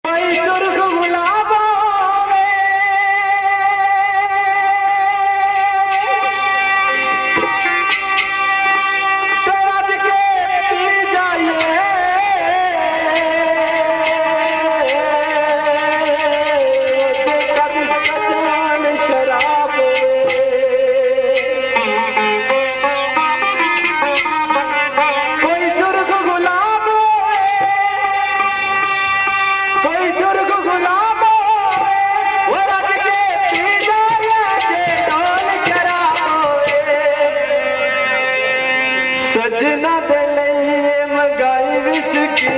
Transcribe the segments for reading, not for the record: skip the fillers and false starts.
कोई सुर्ख गुलाबों में तो रज के पी जाइए, कभी सजन शराब कोई सुर्ख गुलाब कोई सुर्ख गुलाब वो रज के पी जाए ढोल शराब सजना दे लईए मंगाई विस्की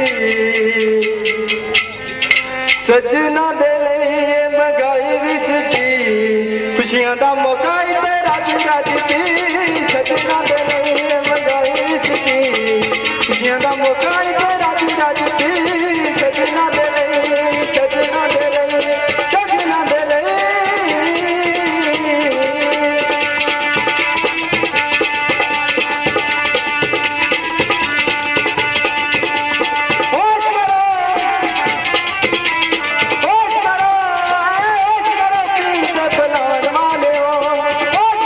सजना दे लईए मंगाई विस्की खुशियां दा मौका ते रज रज पी सजना दे लईए मंगाई विस्की खुशियां दा मौका ते रज रज पी सजना दे सजना दे सजना दे होश करो कीमत बुलाने वाले हो, होश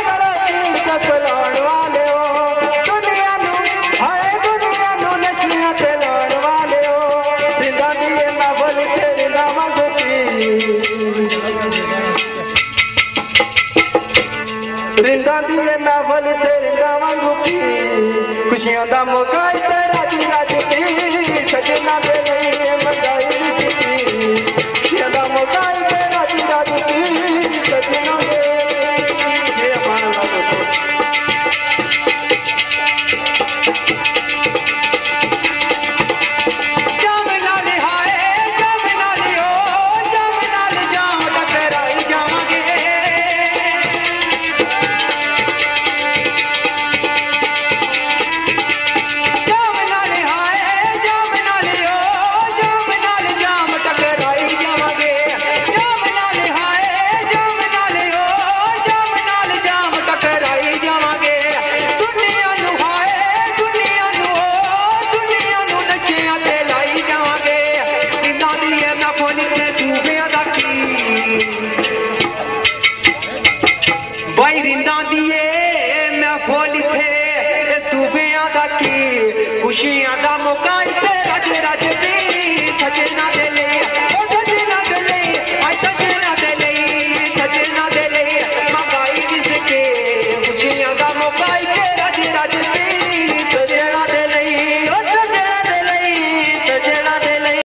करो कीमत बुलाने वाले हो, दुनिया नू नशियां ते लाने वाले हो, रिंदा दिए ना बोल तेरे नाम गोपी रिंदा दिए ना बोल तेरे नाम गोपी खुशियां दा मौका ते रज रज पी सजना दे लईए मंगाई विस्की खुशियां दा मौका ते रज रज पी सजना दे मेरा माना ला दोस्तों जाम नाल हाय जाम नाल ओ जाम नाल जाम टकराई जावांगे जाम नाल हाय जाम नाल ओ जाम नाल जाम टकराई जावांगे जाम नाल हाय जाम नाल ओ जाम नाल जाम टकराई जावांगे दुनिया नू हाय दुनिया नू ओ दुनिया नू नचियां ते लाई जावांगे इन्हां दी मैं फुल के सूफियां दा की भाई रिंदा दिए मैं फुल थे सूफियां दा की खुशियां दा मौका ते रज रज पी सजना